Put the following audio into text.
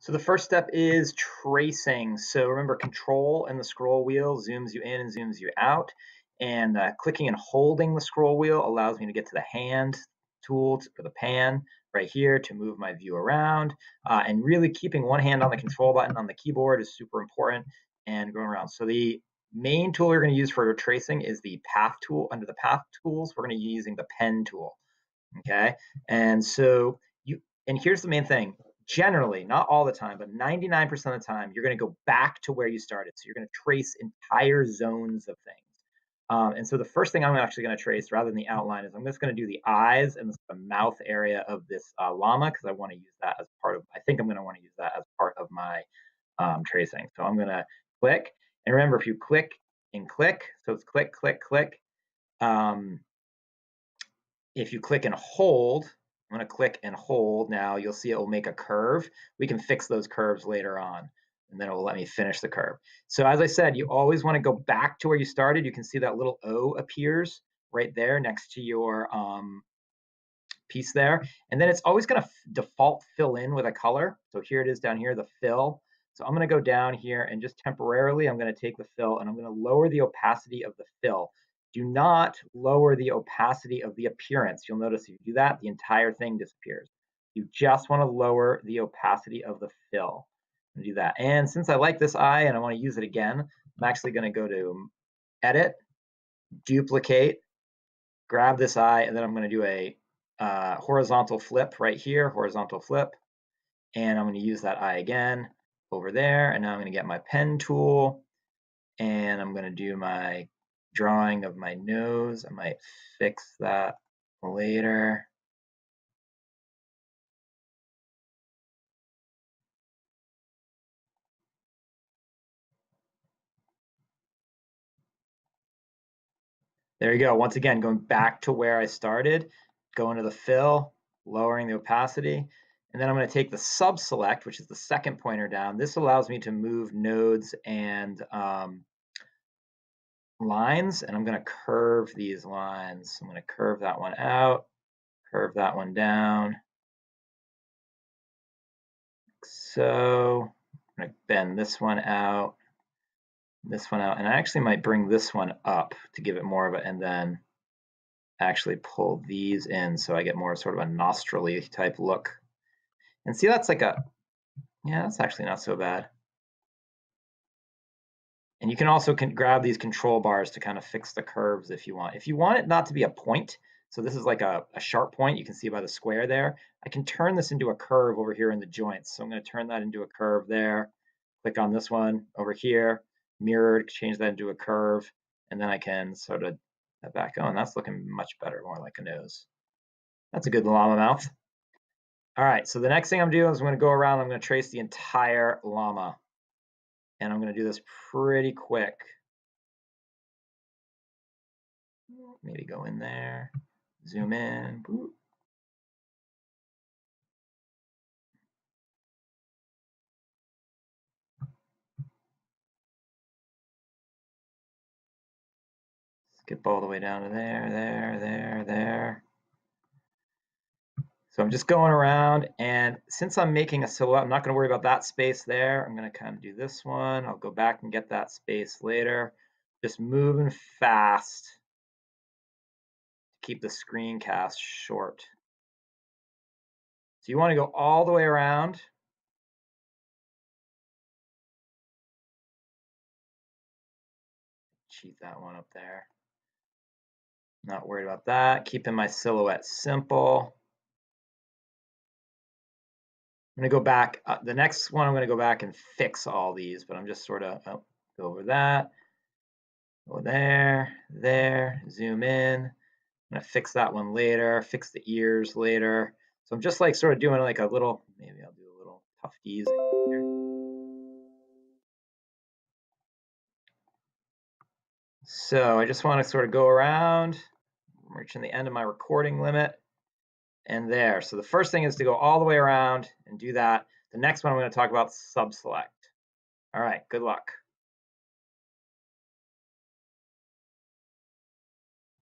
So the first step is tracing. So remember, control and the scroll wheel zooms you in and zooms you out. And clicking and holding the scroll wheel allows me to get to the hand tool for the pan right here to move my view around. And really keeping one hand on the control button on the keyboard is super important and going around. So the main tool we're going to use for tracing is the path tool. Under the path tools, we're going to be using the pen tool. Okay. And so and here's the main thing. Generally, not all the time, but 99% of the time, you're going to go back to where you started. So you're going to trace entire zones of things. And so the first thing I'm actually going to trace, rather than the outline, is I'm just going to do the eyes and the mouth area of this llama, because I want to use that as part of, I think I'm going to want to use that as part of my tracing. So I'm going to click. And remember, if you click and click, so it's click, click, click. If you click and hold, I'm going to click and hold now, you'll see it will make a curve. We can fix those curves later on, and then it will let me finish the curve. So as I said, you always want to go back to where you started. You can see that little O appears right there next to your piece there. And then it's always going to default fill in with a color. So here it is down here, the fill. So I'm going to go down here and just temporarily, I'm going to take the fill and I'm going to lower the opacity of the fill. Do not lower the opacity of the appearance. You'll notice if you do that, the entire thing disappears. You just want to lower the opacity of the fill. And do that. And since I like this eye and I want to use it again, I'm actually going to go to Edit, Duplicate, grab this eye, and then I'm going to do a horizontal flip right here, horizontal flip. And I'm going to use that eye again over there. And now I'm going to get my pen tool and I'm going to do my drawing of my nose. I might fix that later. There you go. Once again, going back to where I started, going to the fill, lowering the opacity. And then I'm going to take the sub select, which is the second pointer down. This allows me to move nodes and lines, and I'm going to curve these lines. I'm going to curve that one out, curve that one down. So I'm going to bend this one out, and I actually might bring this one up to give it more of it, and then actually pull these in so I get more sort of a nostril-y type look. And see, that's like a, yeah, that's actually not so bad. And you can also grab these control bars to kind of fix the curves if you want. If you want it not to be a point, so this is like a sharp point, you can see by the square there, I can turn this into a curve over here in the joints. So I'm going to turn that into a curve there, click on this one over here, mirrored, change that into a curve, and then I can sort of that back on. That's looking much better, more like a nose. That's a good llama mouth. All right, so the next thing I'm doing is I'm going to go around, I'm going to trace the entire llama. And I'm going to do this pretty quick. Maybe go in there, zoom in. Boop. Skip all the way down to there. So I'm just going around, and since I'm making a silhouette, I'm not going to worry about that space there. I'm going to kind of do this one. I'll go back and get that space later. Just moving fast to keep the screencast short. So you want to go all the way around. Cheat that one up there. Not worried about that. Keeping my silhouette simple. I'm going to go back. The next one, I'm going to go back and fix all these, but I'm just sort of go over that. Go there, zoom in. I'm going to fix that one later, fix the ears later. So I'm just like sort of doing like a little, maybe I'll do a little tufties here. So I just want to sort of go around, I'm reaching the end of my recording limit, and there. So the first thing is to go all the way around and do that. The next one I'm going to talk about sub select. All right, good luck.